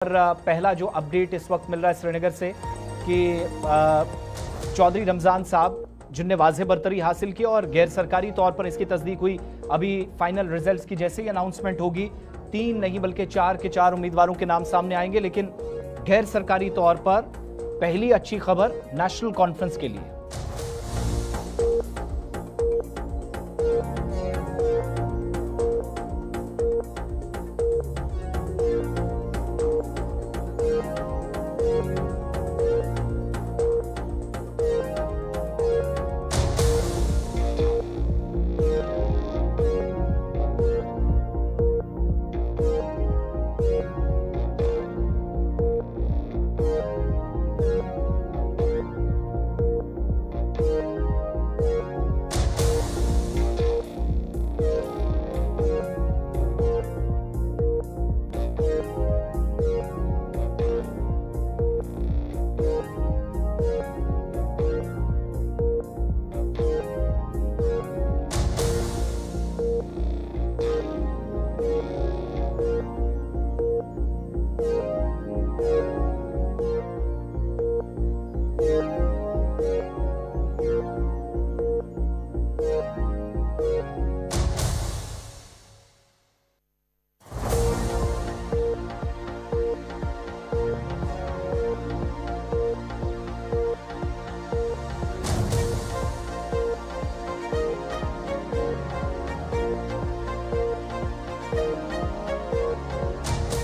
और पहला जो अपडेट इस वक्त मिल रहा है श्रीनगर से कि चौधरी रमजान साहब जिनने वाज़ेह बरतरी हासिल की और गैर सरकारी तौर पर इसकी तस्दीक हुई। अभी फाइनल रिजल्ट्स की जैसे ही अनाउंसमेंट होगी 3 नहीं बल्कि 4 के 4 उम्मीदवारों के नाम सामने आएंगे। लेकिन गैर सरकारी तौर पर पहली अच्छी खबर नेशनल कॉन्फ्रेंस के लिए।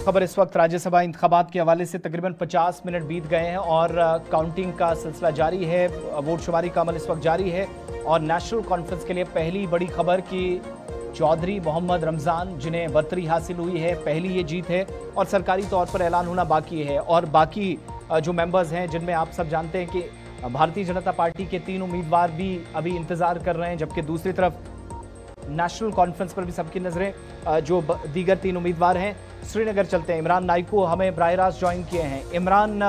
खबर इस वक्त राज्यसभा इंतखाबात के हवाले से तकरीबन 50 मिनट बीत गए हैं और काउंटिंग का सिलसिला जारी है, वोट शुमारी का अमल इस वक्त जारी है। और नेशनल कॉन्फ्रेंस के लिए पहली बड़ी खबर कि चौधरी मोहम्मद रमजान जिन्हें बरतरी हासिल हुई है, पहली ये जीत है और सरकारी तौर पर ऐलान होना बाकी है। और बाकी जो मेंबर्स हैं जिनमें आप सब जानते हैं कि भारतीय जनता पार्टी के 3 उम्मीदवार भी अभी इंतजार कर रहे हैं, जबकि दूसरी तरफ नेशनल कॉन्फ्रेंस पर भी सबकी नजरें जो दीगर 3 उम्मीदवार हैं। श्रीनगर चलते हैं, इमरान नाइको हमें बराह रास्त ज्वाइन किए हैं। इमरान,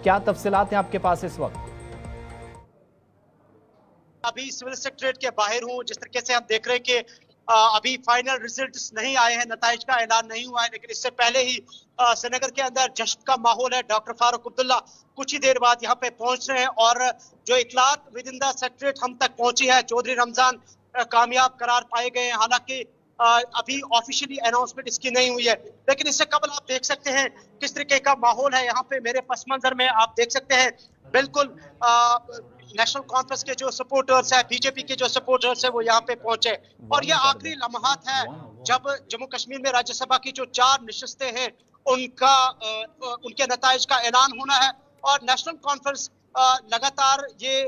क्या तफसीलात हैं आपके पास इस वक्त? अभी सिविल सेक्रेटरीट के बाहर हूँ। जिस तरीके से हम देख रहे हैं कि अभी फाइनल रिजल्ट्स नहीं आए हैं, नताइज का ऐलान नहीं हुआ है, लेकिन इससे पहले ही श्रीनगर के अंदर जश्न का माहौल है। डॉक्टर फारूक अब्दुल्ला कुछ ही देर बाद यहाँ पे पहुंच रहे हैं और जो इतलात विद इन द सेक्रेटरीट हम तक पहुंची है, चौधरी रमजान कामयाब करार पाए गए हैं। हालांकि अभी ऑफिशियली अनाउंसमेंट इसकी नहीं हुई है, लेकिन इससे कबल आप देख सकते हैं किस तरीके का माहौल है यहाँ पे। मेरे पस मंजर में आप देख सकते हैं बिल्कुल नेशनल कॉन्फ्रेंस के जो सपोर्टर्स है, बीजेपी के जो सपोर्टर्स है, वो यहाँ पे पहुंचे। और ये आखिरी लम्हात है जब जम्मू कश्मीर में राज्यसभा की जो 4 नशिस्तें हैं उनके नताइज का ऐलान होना है। और नेशनल कॉन्फ्रेंस लगातार ये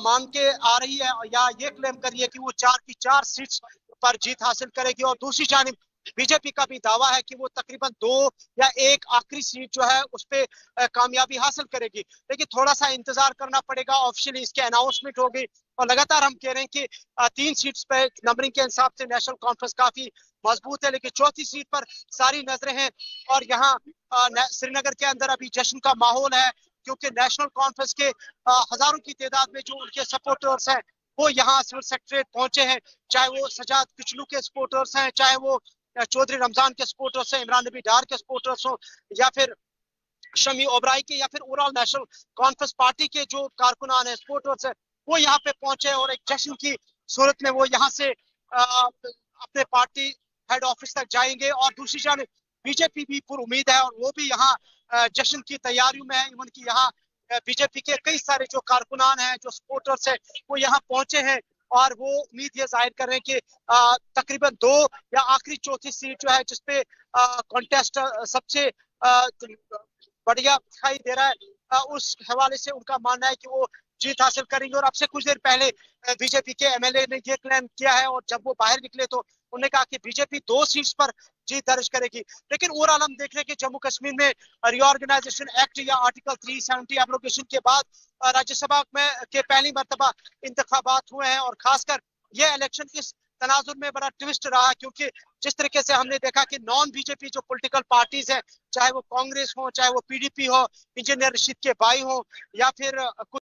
मान के आ रही है या ये क्लेम कर रही है कि वो 4 की 4 सीट्स पर जीत हासिल करेगी। और दूसरी जानिब बीजेपी का भी दावा है कि वो तकरीबन 2 या 1 आखिरी सीट जो है उस पे कामयाबी हासिल करेगी। लेकिन थोड़ा सा इंतजार करना पड़ेगा, ऑफिशियली इसके अनाउंसमेंट होगी। और लगातार हम कह रहे हैं कि 3 सीट्स पे नंबरिंग के हिसाब से नेशनल कॉन्फ्रेंस काफी मजबूत है, लेकिन चौथी सीट पर सारी नजरें हैं। और यहाँ श्रीनगर के अंदर अभी जश्न का माहौल है, क्योंकि नेशनल कॉन्फ्रेंस के हजारों की तादाद में जो उनके सपोर्टर्स हैं वो यहाँ सिविल सेक्रेटरीट पहुंचे हैं। चाहे वो सजाद किचलू के सपोर्टर्स हैं, चाहे वो चौधरी रमजान के सपोर्टर्स हैं, इमरान नबी डार के सपोर्टर्स हो, या फिर शमी ओबराई के, या फिर ओवरऑल नेशनल कॉन्फ्रेंस पार्टी के जो कारकुनान है, सपोर्टर्स है, वो यहाँ पे पहुंचे और एक जश्न की सूरत में वो यहाँ से अपने पार्टी हेड ऑफिस तक जाएंगे। और दूसरी जानिब बीजेपी भी पुर उम्मीद है और वो भी यहाँ जश्न की तैयारियों में है। इवन की यहाँ बीजेपी के कई सारे जो कारकुनान हैं, जो सपोर्टर्स हैं, वो यहाँ पहुंचे हैं और वो उम्मीद ये जाहिर कर रहे हैं कि तकरीबन 2 या आखिरी चौथी सीट जो है जिसपे कॉन्टेस्ट सबसे बढ़िया दिखाई दे रहा है, उस हवाले से उनका मानना है कि वो जीत हासिल करेंगे। और अब से कुछ देर पहले बीजेपी के एमएलए ने ये क्लेम किया है और जब वो बाहर निकले तो उन्होंने कहा कि बीजेपी 2 सीट्स पर जीत दर्ज करेगी। लेकिन ओवरऑल हम देख रहे हैं कि जम्मू कश्मीर में रिऑर्गेनाइजेशन एक्ट या आर्टिकल 370 एप्लीकेशन के बाद राज्यसभा में के पहली मर्तबा इंतखाबात हुए हैं और खासकर ये इलेक्शन इस तनाजुर में बड़ा ट्विस्ट रहा, क्योंकि जिस तरीके से हमने देखा कि नॉन बीजेपी जो पॉलिटिकल पार्टीज है, चाहे वो कांग्रेस हो, चाहे वो पीडीपी हो, इंजीनियर रशीद के भाई हो, या फिर